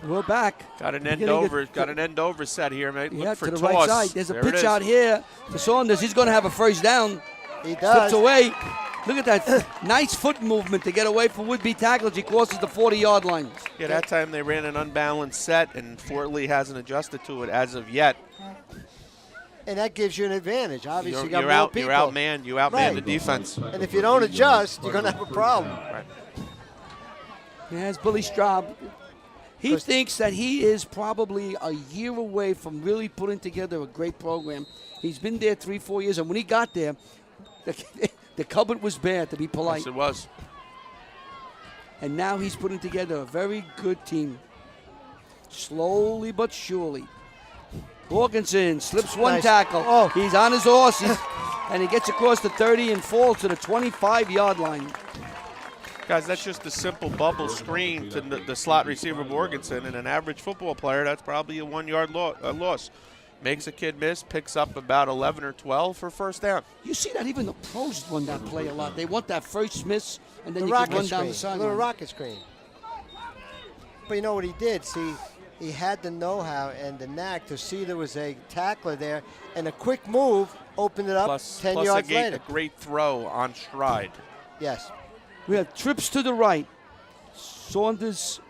We're back. Got an end over. Got an end over set here, mate. Yeah, Look for to the toss. right side. There's a pitch out here to Saunders. He's going to have a first down. He does. Slips away. Look at that nice foot movement to get away from would-be tackles. He crosses the 40-yard line. Yeah, that time they ran an unbalanced set, and Fort Lee hasn't adjusted to it as of yet. And that gives you an advantage. Obviously, you got you're more out, people. You're outmanned. You outmanned Right. the defense. And if you don't adjust, you're going to have a problem. Right. Here's Billy Straub. He thinks that he is probably a year away from really putting together a great program. He's been there 3-4 years, and when he got there, the cupboard was bare, to be polite. Yes, it was. And now he's putting together a very good team. Slowly but surely. Hawkinson slips one tackle. Oh. He's on his horse, and he gets across the 30 and falls to the 25-yard line. Guys, that's just a simple bubble screen to the slot receiver Morganson, and an average football player, that's probably a 1-yard loss. Makes a kid miss, picks up about 11 or 12 for first down. You see that even the pros run that play a lot. They want that first miss, and then The you can rocket run screen. down the sideline. Little rocket screen. But you know what he did? See, he had the know-how and the knack to see there was a tackler there, and a quick move opened it up 10 yards later. A great throw on stride. Yes. We have trips to the right. Saunders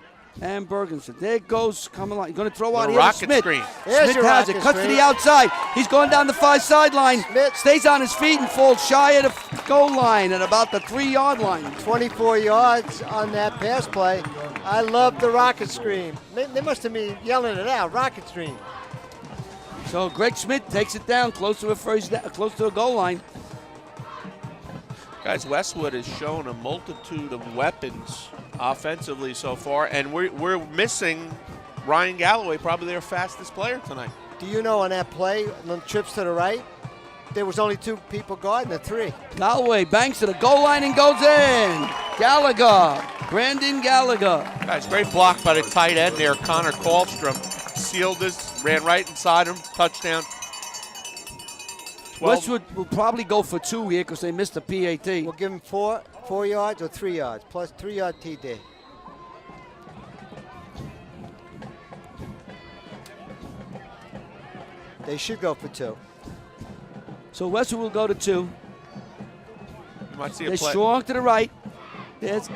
and Bergensen. There goes coming along. He's going to throw out here to rocket Smith. screen. There's Smith your has it. rocket Cuts to screen. the outside. He's going down the 5 sideline. Smith. Stays on his feet and falls shy of the goal line at about the 3-yard line. 24 yards on that pass play. I love the rocket screen. They must have been yelling it out. Rocket screen. So Greg Smith takes it down close to the goal line. Guys, Westwood has shown a multitude of weapons offensively so far, and we're missing Ryan Galloway, probably their fastest player tonight. Do you know on that play, on trips to the right, there was only 2 people guarding the 3. Galloway banks to the goal line and goes in. Gallagher, Brandon Gallagher. Guys, great block by the tight end there, Connor Kallstrom. Sealed this, ran right inside him, touchdown. 12. Westwood will probably go for 2 here because they missed the PAT. We'll give him 4 yards or 3 yards, plus 3-yard TD. They should go for 2. So Westwood will go to 2. You might see a They're play. strong to the right. There's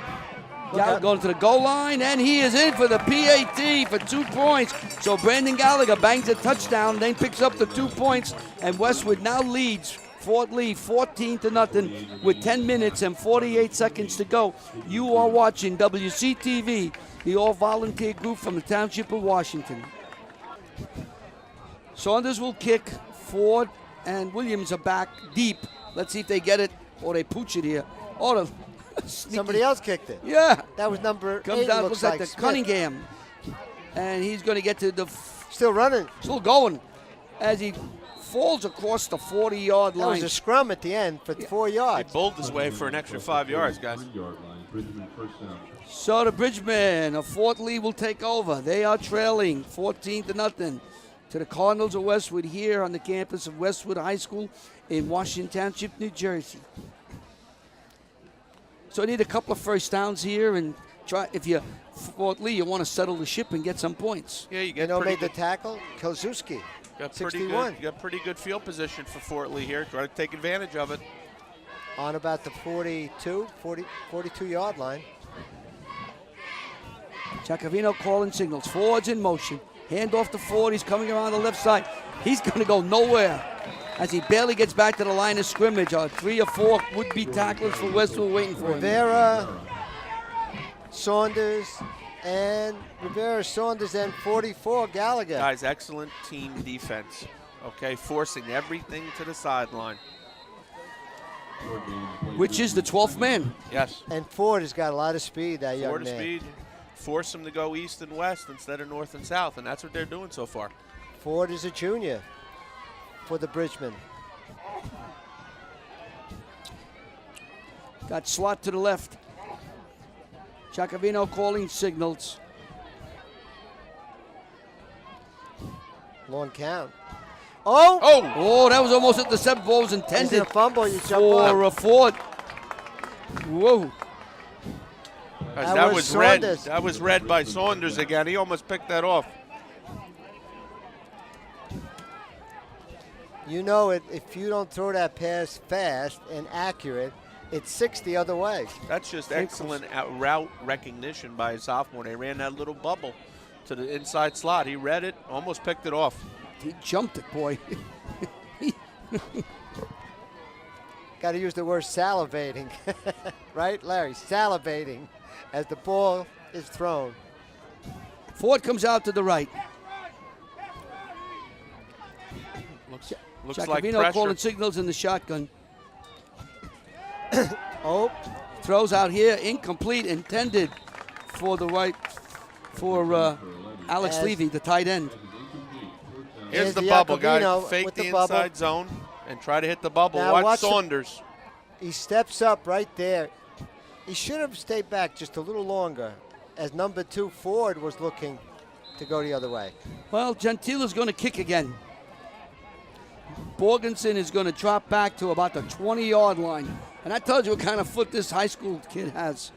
Gallagher going to the goal line, and he is in for the PAT for 2 points. So Brandon Gallagher bangs a touchdown, then picks up the 2 points, and Westwood now leads Fort Lee 14-0 with 10 minutes and 48 seconds to go. You are watching WCTV, the all-volunteer group from the Township of Washington. Saunders will kick. Ford and Williams are back deep. Let's see if they get it or they pooch it here. Oh, Somebody else kicked it. Yeah. That was number 8. Comes down, looks looks like the Smith. Cunningham. And he's going to get to the... Still running. Still going as he falls across the 40-yard That line. was a scrum at the end for 4 He yards. bowled his way for an extra 5 yards, guys. So the Bridgemen of Fort Lee will take over. They are trailing 14-0 to the Cardinals of Westwood here on the campus of Westwood High School in Washington Township, New Jersey. So I need a couple of first downs here, and try if you Fort Lee, you want to settle the ship and get some points. Yeah, you You get know, pretty made the good, tackle. Kozuski. got pretty 61. good. You got pretty good field position for Fort Lee here. Try to take advantage of it. On about the 42-yard line. Chacavino calling signals. Ford's in motion. Hand off to Ford. He's coming around the left side. He's going to go nowhere as he barely gets back to the line of scrimmage. 3 or 4 would-be tacklers for Westwood waiting for him. Rivera, Saunders, and 44, Gallagher. Guys, excellent team defense. Okay, forcing everything to the sideline. Which is the 12th man. Yes. And Ford has got a lot of speed, that young Ford man. speed. Force them to go east and west instead of north and south, and that's what they're doing so far. Ford is a junior for the Bridgemen. Got slot to the left. Chacavino calling signals. Long count. Oh! Oh, that was almost at the 7 ball was Is it intended a fumble? You jump for off. Ford. Whoa. That was red. Saunders. That was red by Saunders again. He almost picked that off. You know it, if you don't throw that pass fast and accurate, it's 6 the other way. That's just excellent route recognition by a sophomore. They ran that little bubble to the inside slot. He read it, almost picked it off. He jumped it, boy. Got to use the word salivating, right, Larry? Salivating as the ball is thrown. Ford comes out to the right. Looks like Giacovino pressure. calling signals in the shotgun. Oh, Throws out here, incomplete, intended for the right, for Alex As- Levy, the tight end. Here's the Here's bubble, guys. Giacovino Fake with the the bubble. inside zone and try to hit the bubble. Now Watch watch the- Saunders. he steps up right there. He should have stayed back just a little longer as number 2 Ford was looking to go the other way. Well, Gentile's going to kick again. Borgensen is going to drop back to about the 20-yard line. And that tells you what kind of foot this high school kid has.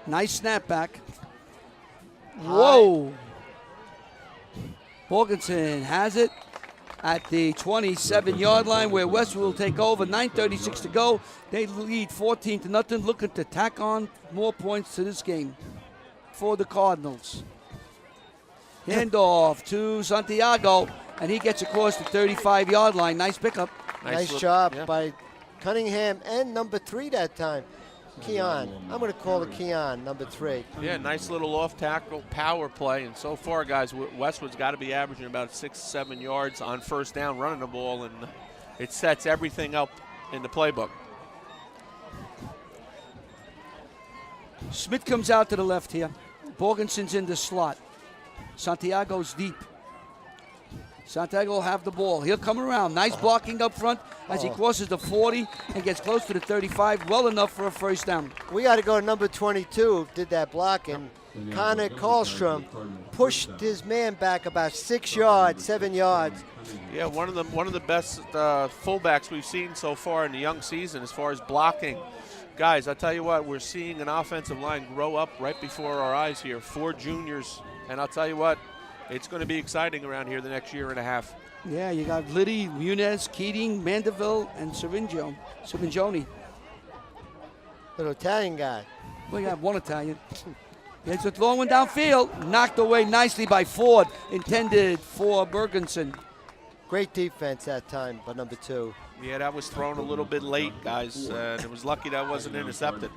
Nice snapback. Whoa. Borgensen has it at the 27-yard line where Westwood will take over. 9:36 to go. They lead 14-0, looking to tack on more points to this game for the Cardinals. Handoff to Santiago, and he gets across the 35-yard line. Nice pickup. Nice look, job yeah. by Cunningham and number 3 that time. Keon. I'm going to call it Keon, number 3. Yeah, nice little off-tackle power play. And so far, guys, Westwood's got to be averaging about 6-7 yards on first down running the ball, and it sets everything up in the playbook. Smith comes out to the left here. Borgensen's in the slot. Santiago's deep. Santiago will have the ball. He'll come around. Nice blocking up front as he crosses the 40 and gets close to the 35. Well enough for a first down. We got to go to number 22 who did that block, and Connor Karlstrom pushed his man back about 6 yards, 7 yards. Yeah, one of the best fullbacks we've seen so far in the young season as far as blocking. Guys, I tell you what, we're seeing an offensive line grow up right before our eyes here. 4 juniors, and I'll tell you what, it's going to be exciting around here the next year and a half. Yeah, you got Liddy, Muniz, Keating, Mandeville, and Cervingioni. Little Italian guy. We got one Italian. It's a long one downfield. Knocked away nicely by Ford. Intended for Bergensen. Great defense that time by number 2. Yeah, that was thrown a little bit late, guys, and it was lucky that wasn't intercepted.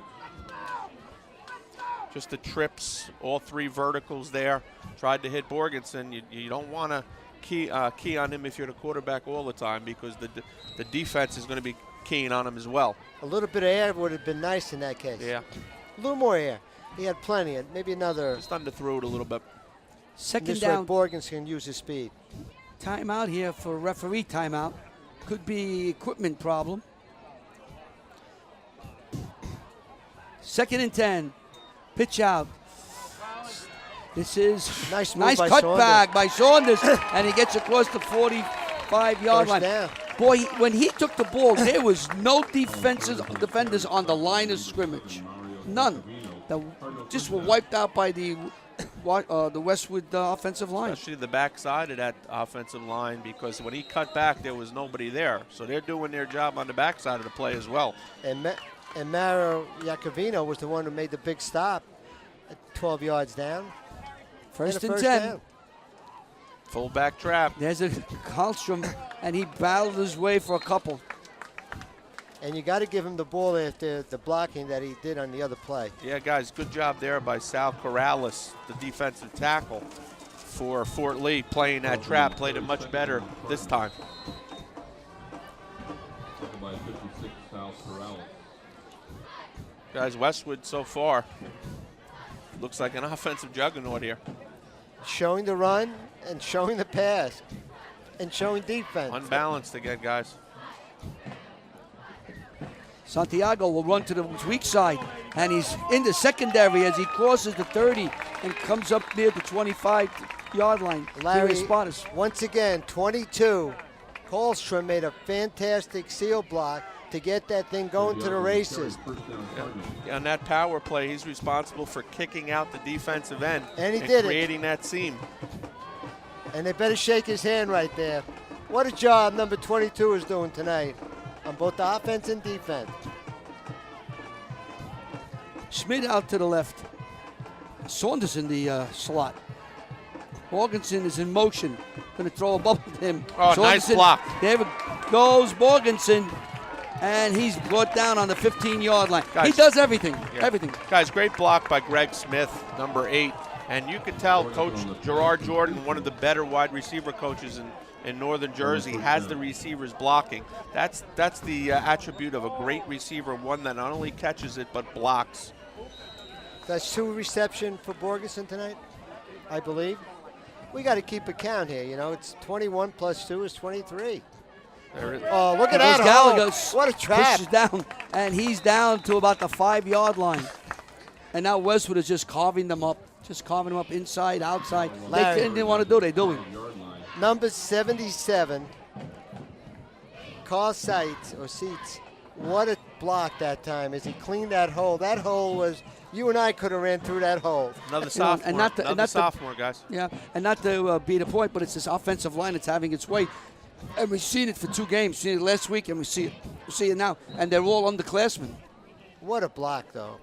Just the trips, all 3 verticals there. Tried to hit Borgensen. You don't want to key on him if you're the quarterback all the time, because the defense is going to be keying on him as well. A little bit of air would have been nice in that case. Yeah. A little more air. He had plenty. Maybe another. Just underthrew it a little bit. Second This down. way Borgens can use his speed. Timeout here for referee timeout. Could be equipment problem. 2nd and 10. Pitch out. This is Nice move by cutback by Saunders, and he gets across the 45-yard First line. down. Boy, when he took the ball, there was no defenders on the line of scrimmage. None. They just were wiped out by the Westwood offensive line. Especially the backside of that offensive line, because when he cut back, there was nobody there. So they're doing their job on the backside of the play as well. And Mario Giacovino was the one who made the big stop at 12 yards down. First And a and first 10. down. Fullback trap. There's a Karlstrom, and he battled his way for a couple. And you got to give him the ball after the blocking that he did on the other play. Yeah, guys, good job there by Sal Corrales, the defensive tackle for Fort Lee, playing that trap. Played it much better this time. Guys, Westwood so far looks like an offensive juggernaut here. Showing the run and showing the pass and showing defense. Unbalanced again, guys. Santiago will run to the weak side, and he's in the secondary as he crosses the 30 and comes up near the 25-yard line. Larry, spotters. once again, 22. Karlstrom made a fantastic seal block to get that thing going to the races. Yeah. On that power play, he's responsible for kicking out the defensive end And he did creating that seam. And they better shake his hand right there. What a job number 22 is doing tonight on both the offense and defense. Schmidt out to the left. Saunders in the slot. Morganson is in motion. Going to throw a bubble to him. Oh, nice block. There goes Morganson. And he's brought down on the 15-yard line. Guys, he does everything. yeah. Everything. Guys, great block by Greg Smith, number 8. And you can tell Coach Gerard Jordan, one of the better wide receiver coaches in Northern Jersey, has the receivers blocking. That's the attribute of a great receiver, one that not only catches it but blocks. That's 2 reception for Borgeson tonight, I believe. We got to keep a count here. You know, it's 21 plus 2 is 23. There it is. Oh, look at that. Gallagher What a trap. pushes down, and he's down to about the 5-yard line. And now Westwood is just carving them up. Just carving them up inside, outside. Larry. They didn't want to do it. They're doing. Number 77, Carl Seitz. What a block that time as he cleaned that hole. That hole was, you and I could have ran through that hole. Another sophomore, and not the- another and not the- sophomore, guys. Yeah, and not to be the point, but it's this offensive line that's having its way. And we've seen it for 2 games. Seen it last week, and we see it now. And they're all underclassmen. What a block, though.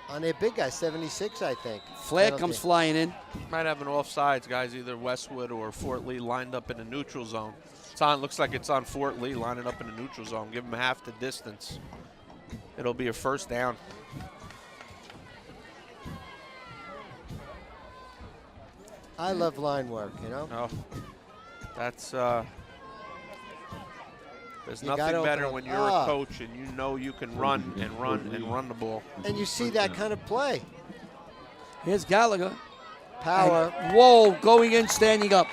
On their big guy, 76, I think. Flag Penalty. comes flying in. Might have an offsides, guys. Either Westwood or Fort Lee lined up in the neutral zone. It's on. Looks like it's on Fort Lee, lining up in the neutral zone. Give them half the distance. It'll be a first down. I love line work, you know. Oh, that's there's You gotta nothing open better up. when you're a coach and you know you can run and run and run the ball. And you see that kind of play. Here's Gallagher. Power. And, whoa, going in, standing up.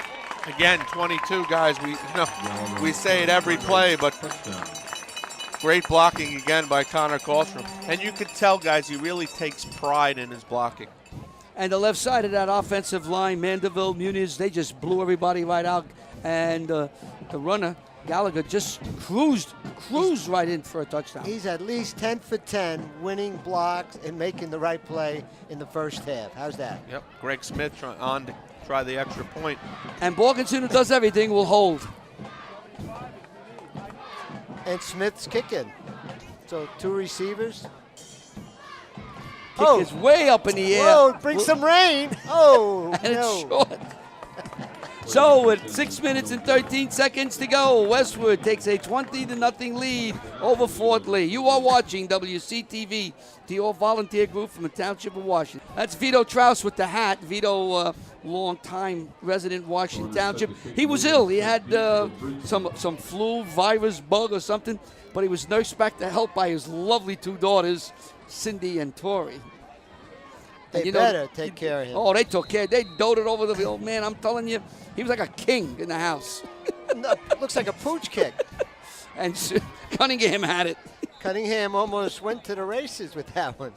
Again, 22 guys. We say it every play, but great blocking again by Connor Kallstrom. And you can tell, guys, he really takes pride in his blocking. And the left side of that offensive line, Mandeville, Muniz, they just blew everybody right out. And the runner, Gallagher, just cruised right in for a touchdown. He's at least 10 for 10 winning blocks and making the right play in the first half. How's that? Yep, Greg Smith on to try the extra point. And Borgenson, who does everything, will hold. And Smith's kicking. So 2 receivers. Kick is way up in the air. Whoa, bring some rain. Oh, And no. it's short. So with 6 minutes and 13 seconds to go, Westwood takes a 20-0 lead over Fort Lee. You are watching WCTV, the all-volunteer group from the Township of Washington. That's Vito Trouse with the hat. Vito, long-time resident Washington Township. He was ill. He had some flu, virus, bug or something, but he was nursed back to health by his lovely 2 daughters, Cindy and Tori. They And better take care of him. Oh, they took care. They doted over the old man. I'm telling you, he was like a king in the house. No, looks like a pooch kick. And Cunningham had it. Cunningham almost went to the races with that one.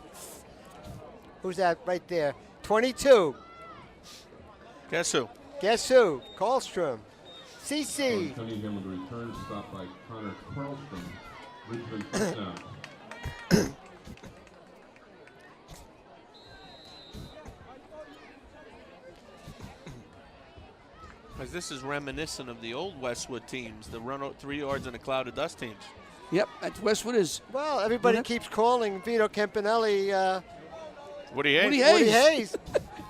Who's that right there? 22. Guess who? Guess who? Kallstrom. CC. Cunningham with a return stop by Connor Kallstrom. Richmond touchdown. Because this is reminiscent of the old Westwood teams, the run 3 yards in a cloud of dust teams. Yep, that's Westwood is. Well, everybody Yeah. keeps calling Vito Campanelli Woody Hayes. Woody Hayes. Woody Hayes.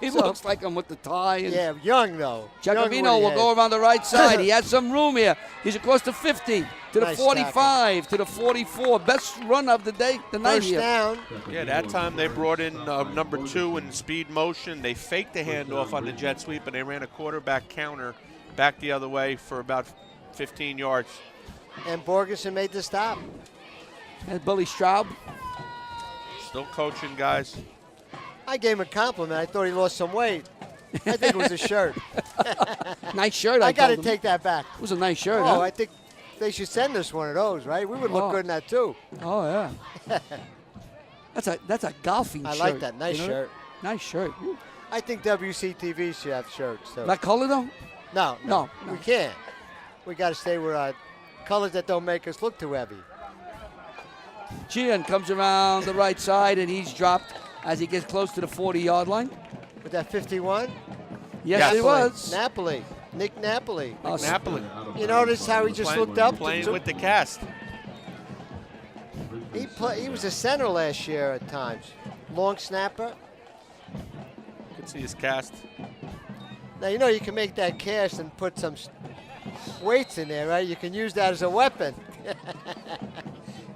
He So- looks like him with the tie. And Yeah, young though. Young Giacovino Woody will Hayes. go around the right side. He has some room here. He's across the 50 to the Nice 45 to the 44. Best run of the day, the night First here. down. Yeah, that time they brought in number 2 in speed motion. They faked the handoff on the jet sweep, and they ran a quarterback counter back the other way for about 15 yards. And Borgeson made the stop. And Billy Straub. Still coaching, guys. I gave him a compliment. I thought he lost some weight. I think it was a shirt. Nice shirt. I got to told him. take that back. It was a nice shirt. Oh, huh? I think they should send us one of those, right? We would look Oh. good in that too. Oh yeah. That's a golfing I shirt. like that. Nice you know? shirt. Nice shirt. I think WCTV should have shirts. So. That color though? No, No, no. we can't. We got to stay with our colors that don't make us look too heavy. Gian comes around the right side, and he's dropped as he gets close to the 40-yard line. With that 51? Yes, it was. Napoli. Nick Napoli. Oh, Napoli. You notice how he just looked up? Playing with the cast. He was a center last year at times. Long snapper. You can see his cast. Now, you know you can make that cast and put some weights in there, right? You can use that as a weapon.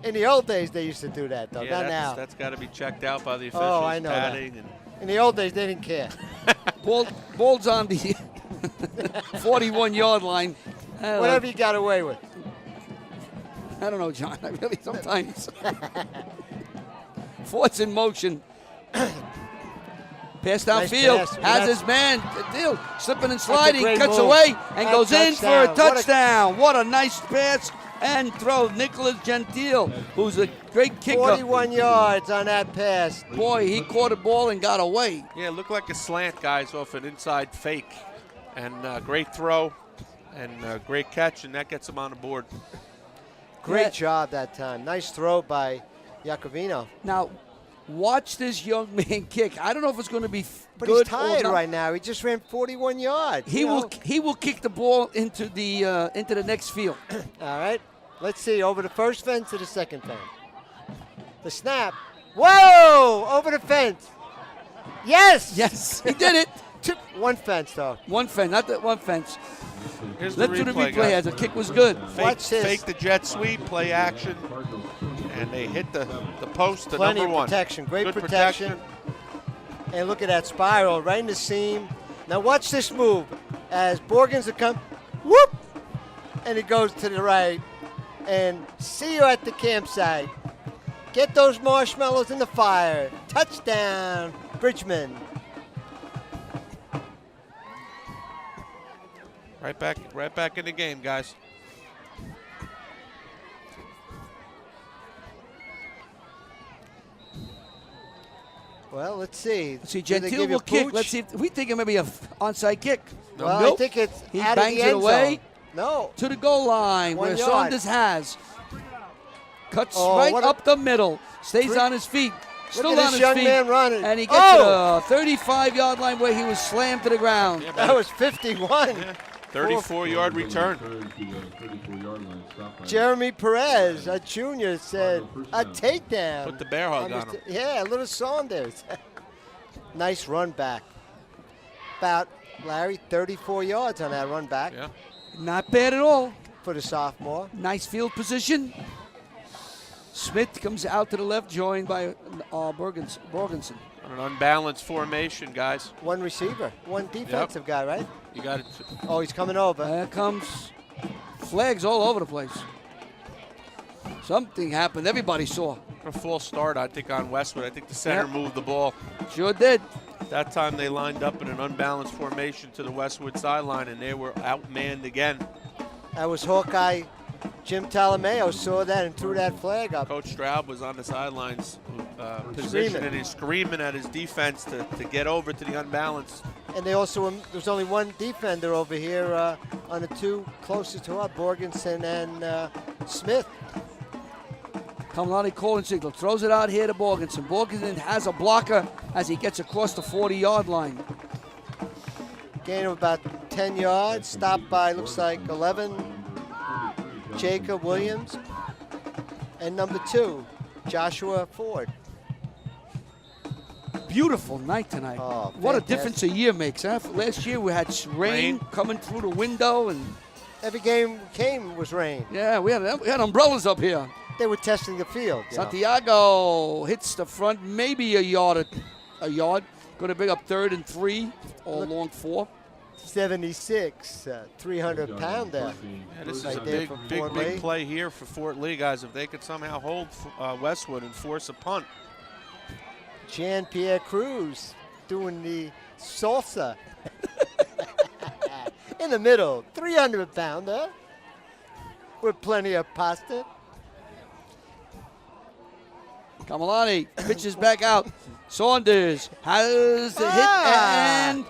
In the old days, they used to do that, though. Yeah, Not now. that's got to be checked out by the officials. Oh, I know that. padding and In the old days, they didn't care. Ball's on the 41-yard line. Whatever you got away with. I don't know, John. I really sometimes. Fort's in motion. Pass downfield. Nice pass. Has his man. Deal. Slipping and sliding. great Cuts move. away and And goes in for a touchdown. touchdown. What a nice pass and throw. Nicholas Gentile, who's a great kicker. 41 yards on that pass. Boy, he caught a ball and got away. yeah, it looked like a slant, guys, off an inside fake. And great throw and great catch, and that gets him on the board. Great Yeah. job that time. Nice throw by Iacovino. Now, watch this young man kick. I don't know if it's going to be But good he's tired or not. right now. He just ran 41 yards. He you will know. he will kick the ball into the next field. All right. Let's see. Over the first fence to the second fence. The snap. Whoa! Over the fence. Yes! Yes, he did it. One fence, though. One fence, not that one fence. Here's the Let's do the replay, replay guys. as the kick was good. Watch this. Fake the jet sweep, play action, and they hit the post, the Plenty number of one. protection. Great Good protection. And look at that spiral right in the seam. Now watch this move. As Borgens will come, whoop! And it goes to the right. And see you at the campsite. Get those marshmallows in the fire. Touchdown, Bridgman. Right back in the game, guys. Well, let's see. Let's see, Do they Gentile give you will kick. pooch? Let's see if we think it may be a onside kick. Well, Nope. I think it's He out of bangs the it end away. zone. No. To the goal line 1 where yard. Saunders has. Cuts Oh, right what a- up the middle. Stays Three- on his feet. Still at on this his young feet. man running. And he gets Oh! to the 35-yard line where he was slammed to the ground. That was 51. 34-yard return. Jeremy Perez, a junior, said a takedown. Put the bear hug on Almost- him. Yeah, a little Saunders. Nice run back. About, Larry, 34 yards on that run back Yeah. Not bad at all. for the sophomore. Nice field position. Smith comes out to the left, joined by Borgensen. On an unbalanced formation, guys. One receiver, one defensive guy, right? You got it. Oh, he's coming over. There comes flags all over the place. Something happened. Everybody saw. A full start, I think, on Westwood. I think the center Yep. moved the ball. Sure did. That time they lined up in an unbalanced formation to the Westwood sideline, and they were outmanned again. That was Hawkeye Jim Talameo saw that and threw that flag up. Coach Straub was on the sidelines positioning and screaming at his defense to get over to the unbalanced. And they also, there was only one defender over here on the two closest to us, Borgensen and Smith. Kamalani calling signal. Throws it out here to Borgensen. Borgensen has a blocker as he gets across the 40-yard line. Gain of about 10 yards, stopped by, looks like 11, Jacob Williams. And number 2, Joshua Ford. Beautiful night tonight. Oh, what a fantastic. difference a year makes, huh? Last year we had rain coming through the window, and Every game came was rain. yeah, we had umbrellas up here. They were testing the field. you know. Santiago hits the front, maybe a yard. Going to bring up 3rd and 3, or long 4. 76, 300-pounder. Yeah, this is Right a there big, for big, Fort big Lee. play here for Fort Lee, guys. If they could somehow hold Westwood and force a punt. Jean-Pierre Cruz doing the salsa. In the middle, 300-pounder with plenty of pasta. Kamalani pitches back out. Saunders has the hit, and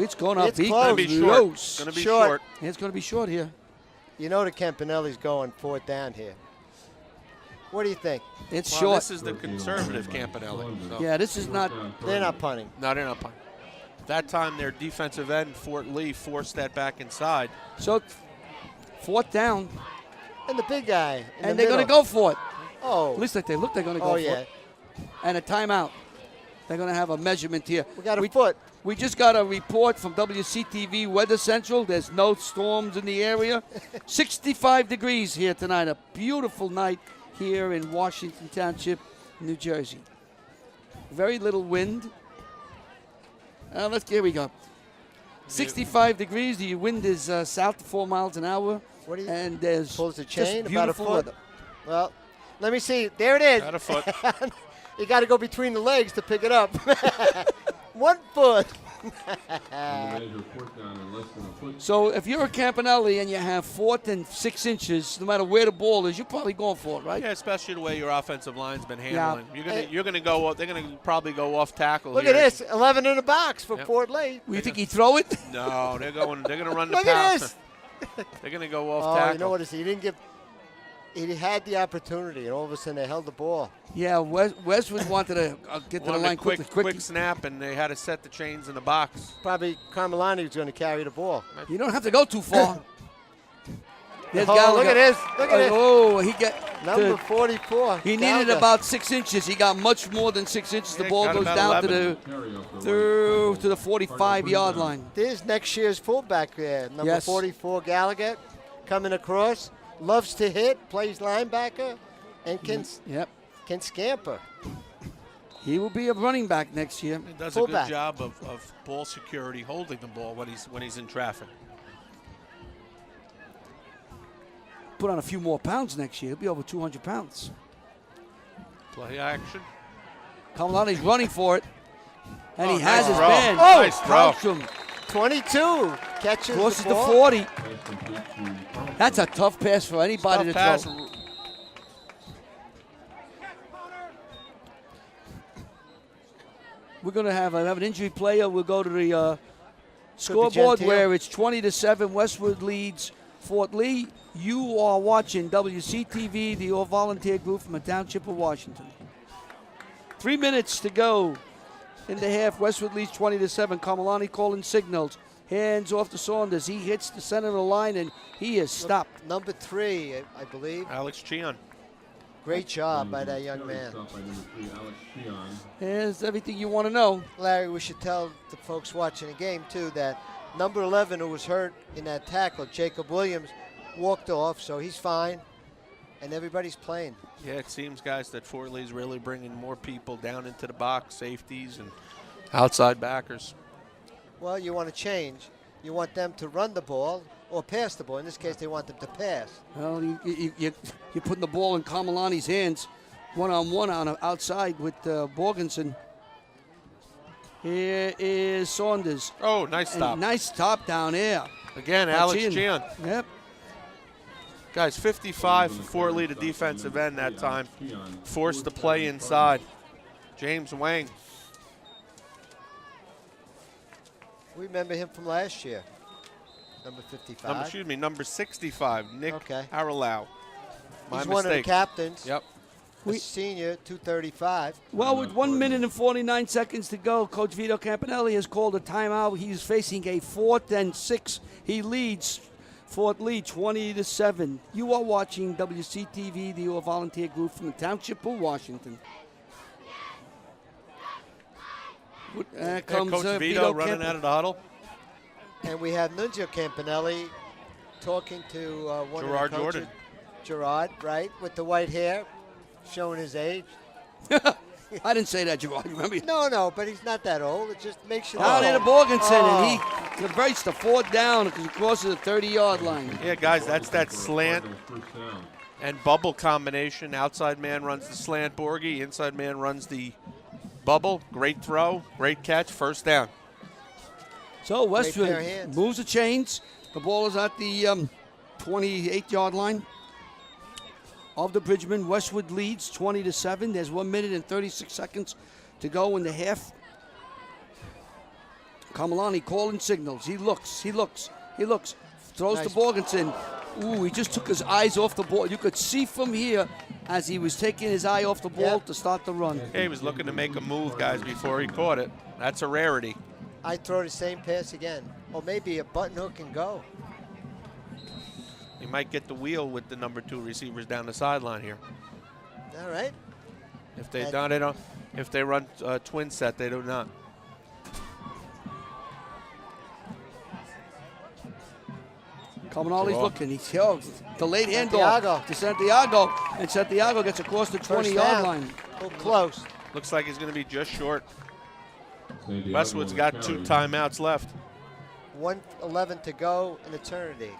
it's going up. It's He close. Gonna be short. close. Gonna be Short. short. It's going to be short here. You know the Campanelli's going 4th down here. What do you think? It's Well, short. this is the conservative Campanelli. So. Yeah, this is not. They're not punting. No, they're not punting. That time, their defensive end, Fort Lee, forced that back inside. So 4th down, And the big guy. and they're going to go for it. Oh. At least like they look, they're going to go Oh, for yeah. it. And a timeout. They're going to have a measurement here. We got a foot. We just got a report from WCTV Weather Central. There's no storms in the area. 65 degrees here tonight. A beautiful night here in Washington Township, New Jersey. Very little wind. Here we go. 65 degrees. The wind is south to 4 miles an hour. What do you And there's pulls the just chain? About a beautiful foot. weather. Well, let me see. There it is. Got a foot. You got to go between the legs to pick it up. 1 foot. So if you're a Campanelli and you have 4th and 6 inches, no matter where the ball is, you're probably going for it, right? Yeah, especially the way your offensive line's been Yeah. handling. You're gonna go. They're gonna probably go off tackle. Look here. at this. 11 in the box for Yep. Fort Lee. You think he'd throw it? No, they're going. They're gonna run the Look power. at this. They're gonna go off Oh, tackle. you know what it is? He didn't give. He had the opportunity, and all of a sudden they held the ball. Yeah, Westwood wanted to get to the Wanted line a quickly. quick snap, and they had to set the chains in the box. Probably Carmelani was going to carry the ball. You don't have to go too far. There's Oh, Gallagher. look at this. Look at this. Oh, he got Number 44. He needed Gallagher. about 6 inches. He got much more than 6 inches. The Yeah, ball got goes about down 11. to the 45-yard line. There's next year's fullback there. Number Yes. 44, Gallagher, coming across. Loves to hit, plays linebacker, and Yep. can scamper. He will be a running back next year. He does Fullback. a good job of ball security, holding the ball when he's in traffic. Put on a few more pounds next year. He'll be over 200 pounds. Play action. Kamalani's running for it. And he Oh, has nice his throw. man. Nice throw. Carlstrom 22 catches crosses the the ball. 40. That's a tough pass for anybody to Tough pass. throw. We're going to have an injury player. We'll go to the scoreboard Gentile. where it's 20-7. Westwood leads Fort Lee. You are watching WCTV, the all-volunteer group from the Township of Washington. 3 minutes to go in the half. Westwood leads 20-7. Carmelani calling signals. Hands off to Saunders. He hits the center of the line, and he is stopped. Number 3, I believe. Alex Cheon. Great job by that young man. There's everything you want to know. Larry, we should tell the folks watching the game, too, that number 11, who was hurt in that tackle, Jacob Williams, walked off, so he's fine, and everybody's playing. Yeah, it seems, guys, that Fort Lee's really bringing more people down into the box, safeties and outside backers. Well, you want to change. You want them to run the ball or pass the ball. In this case, they want them to pass. Well, you're putting the ball in Carmelani's hands, one-on-one on outside with Borgensen. Here is Saunders. Oh, nice stop. And nice top down there. Again, Alex Cheon. Cheon. Yep. Guys, 55 for Fort Lee, the defensive end that time. Forced the play inside. James Wang. We remember him from last year, number 55. Number 65, Nick Okay. Haralau. My He's mistake. one of the captains. Yep. A senior, 235. Well, with 1 minute and 49 seconds to go, Coach Vito Campanelli has called a timeout. He's facing a 4th and 6. He leads Fort Lee 20-7. You are watching WCTV, the All Volunteer Group from the Township of Washington. There comes Coach Vito running out of the huddle. And we have Nunzio Campanelli talking to one Gerard of the coaches. Jordan. Gerard, right, with the white hair, showing his age. I didn't say that, Gerard. You remember? No, but he's not that old. It just makes you Down know. into Borgensen, Oh. and he converts the 4th down because he crosses the 30-yard line. Yeah, guys, that's that slant and bubble combination. Outside man runs the slant, Borgie. Inside man runs the bubble. Great throw, great catch, first down. So pair of Westwood hands. moves the chains. The ball is at the 28-yard line of the Bridgman. Westwood leads 20-7. There's 1 minute and 36 seconds to go in the half. Kamalani calling signals. He looks. Throws Nice. to Borgensen. Ooh, he just took his eyes off the ball. You could see from here as he was taking his eye off the ball to start the run. Yeah, he was looking to make a move, guys, before he caught it. That's a rarity. I throw the same pass again. Or maybe a button hook and go. He might get the wheel with the number 2 receivers down the sideline here. All right. If they don't, if they run twin set, they do not. Caminali's looking. He's delayed Santiago. handoff to Santiago, and Santiago gets across the 20-yard line. A little close. Looks like he's going to be just short. Santiago Westwood's got 2 timeouts left. 1:11 to go in eternity.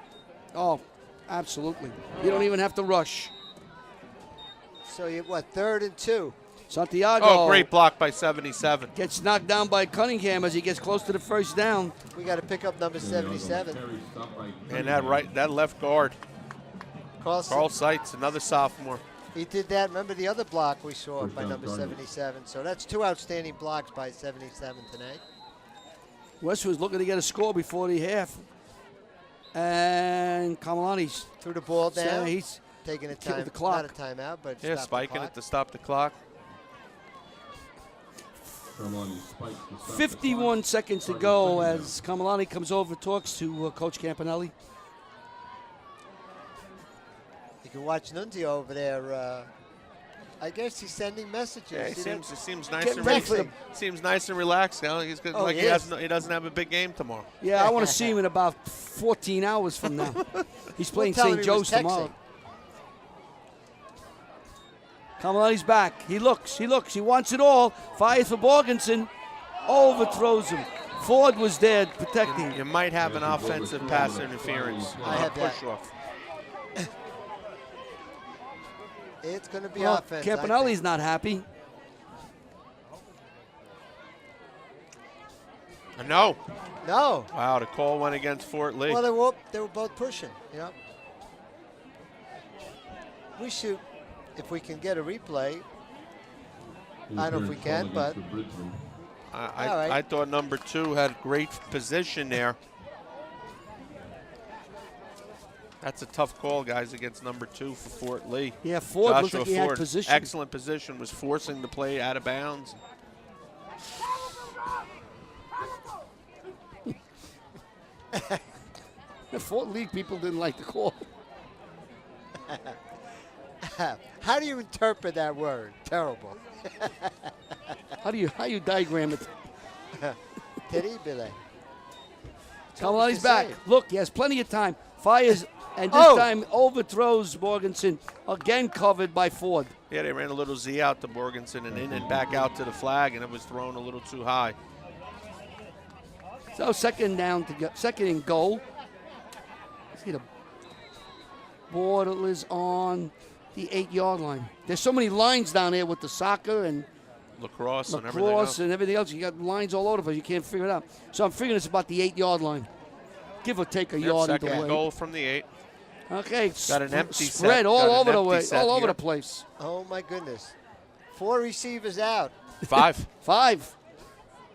Oh, absolutely. You don't even have to rush. So you what? 3rd and 2. Santiago. Oh, great block by 77. Gets knocked down by Cunningham as he gets close to the first down. We got to pick up number 77. And that left guard, Carlson. Carl Seitz, another sophomore. He did that. Remember the other block we saw by number 77. So that's 2 outstanding blocks by 77 tonight. Westwood's looking to get a score before the half. And Caminali's Threw the ball down. he's taking a killing time. the clock. Not a timeout, but Yeah, stop spiking the clock. it to stop the clock. 51 seconds to go as Caminali comes over, talks to Coach Campanelli. You can watch Nunzio over there. I guess he's sending messages. Yeah, he See that? seems nice Get and ready. seems nice and relaxed. You know, he's good, Oh, like he he is. doesn't have a big game tomorrow. Yeah, I want to see him in about 14 hours from now. He's playing We'll tell him St. he was Joe's tomorrow. texting. Caminali's back. He looks. He wants it all. Fires for Borgensen. Overthrows him. Ford was there protecting. You might have an offensive pass interference. I have that. Push off. It's going to be Well, offense. Campanelli's not happy. No. No. Wow, the call went against Fort Lee. Well, they were both pushing. You know. We should, if we can get a replay. I don't know if we can, but all right. I thought number 2 had great position there. That's a tough call, guys, against number 2 for Fort Lee. Yeah, Ford looks Joshua like he had Ford, position. excellent position, was forcing the play out of bounds. The Fort Lee people didn't like the call. How do you interpret that word? Terrible. How you diagram it? Terrible. Caminali's to back. say. Look, he has plenty of time. Fires, and this Oh. time overthrows Morganson. Again covered by Ford. Yeah, they ran a little Z out to Borgensen and in and back out to the flag, and it was thrown a little too high. So second down to go, second and goal. See the ball is on the 8-yard line. There's so many lines down there with the soccer and Lacrosse and everything lacrosse else. and everything else. You got lines all over the place. You can't figure it out. So I'm figuring it's about the 8-yard line. Give or take a Yep, yard second either and way. goal from the 8. Okay, Got an empty set. spread all Got an over the empty way, set all over here. the place. Oh my goodness. 4 receivers out. 5. 5.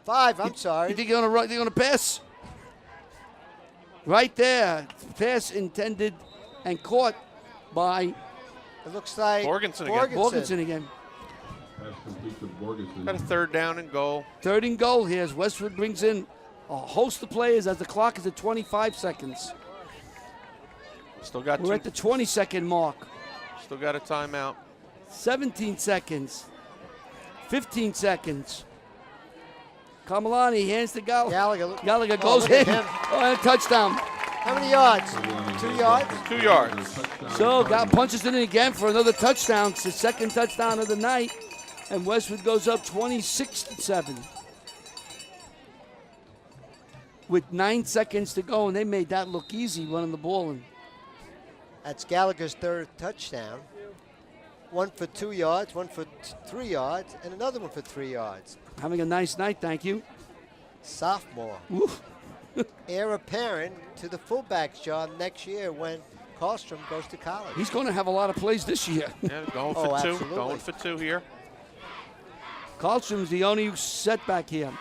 5. I'm You sorry. think you're gonna run? They're gonna pass? Right there, pass intended and caught by It looks like Borgensen again. Morganson again. Got a 3rd down and goal. 3rd and goal here as Westwood brings in a host of players as the clock is at 25 seconds. Still got We're at the 20-second mark. Still got a timeout. 17 seconds. 15 seconds. Kamalani hands to Gallagher. Gallagher goes look at in. him. Oh, and a touchdown. How many yards? 2 yards? 2 yards. So Gal punches it in again for another touchdown. It's the second touchdown of the night. And Westwood goes up 26-7. With 9 seconds to go, and they made that look easy running the ball. And That's Gallagher's 3rd touchdown. 1 for 2 yards, 1 for 3 yards, and another one for 3 yards. having a nice night, thank you. Sophomore. Oof. Heir apparent to the fullback's job next year when Karlstrom goes to college. He's going to have a lot of plays this year. Yeah, going for Oh, 2. absolutely. Going for 2 here. Karlstrom's the only setback here.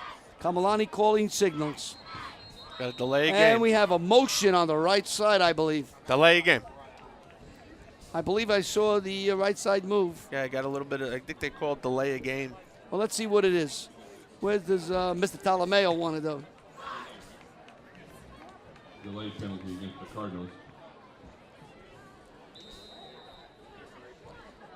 Kamalani calling signals. Got to delay a game. And we have a motion on the right side, I believe. Delay a game. I believe I saw the right side move. Yeah, I got a little bit of, I think they called delay a game. Well, let's see what it is. Where does Mr. Talameo want to do? Delay penalty against the Cardinals.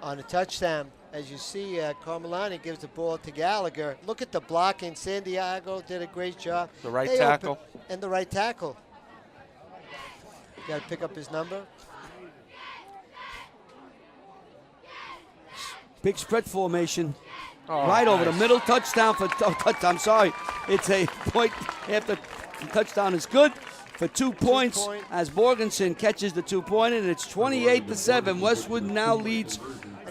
On a touchdown, as you see, Carmelani gives the ball to Gallagher. Look at the blocking. San Diego did a great job. The right They tackle. and the right tackle. Got to pick up his number. Big spread formation. Oh, Right over the nice. middle, touchdown for, I'm sorry, it's a point after the touchdown is good for 2 points as Borgensen catches the 2-pointer, and it's 28-7. Westwood now leads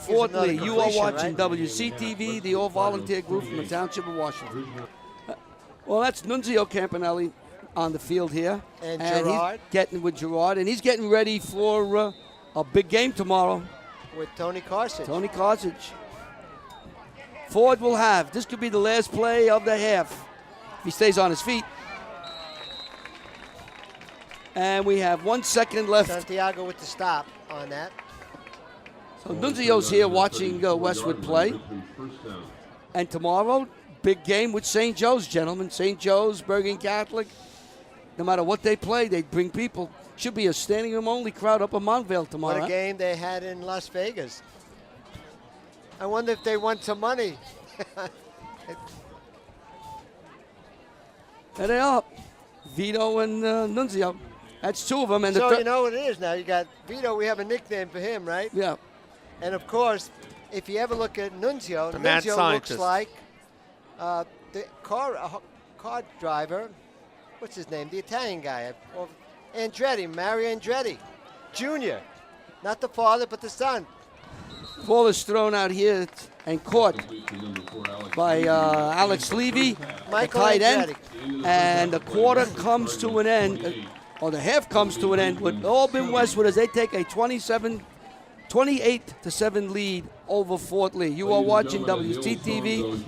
fourthly. another You are completion, watching right? WCTV, the all-volunteer group from the Township of Washington. Well, that's Nunzio Campanelli on the field here. And he's Gerard. getting with Gerard, and he's getting ready for a big game tomorrow. With Tony Carson. Tony Carthage. Ford will have. This could be the last play of the half if he stays on his feet. And we have 1 second left. Santiago with the stop on that. So Nunzio's here watching Westwood play. And tomorrow, big game with St. Joe's, gentlemen. St. Joe's, Bergen Catholic. No matter what they play, they bring people. Should be a standing room only crowd up in Montvale tomorrow. What a game they had in Las Vegas. I wonder if they won some money. There they are. Vito and Nunzio. That's two of them. And So you know what it is now. You got Vito. We have a nickname for him, right? yeah. And of course, if you ever look at Nunzio, The mad Nunzio looks scientist. like the car driver. What's his name? The Italian guy. Andretti, Mario Andretti, Jr. Not the father, but the son. Ball is thrown out here and caught by Alex Levy, the Michael tight end. Andretti. And the quarter comes to an end, or the half comes to an end with Albin Westwood as they take a 28-7 lead over Fort Lee. You are watching WCTV.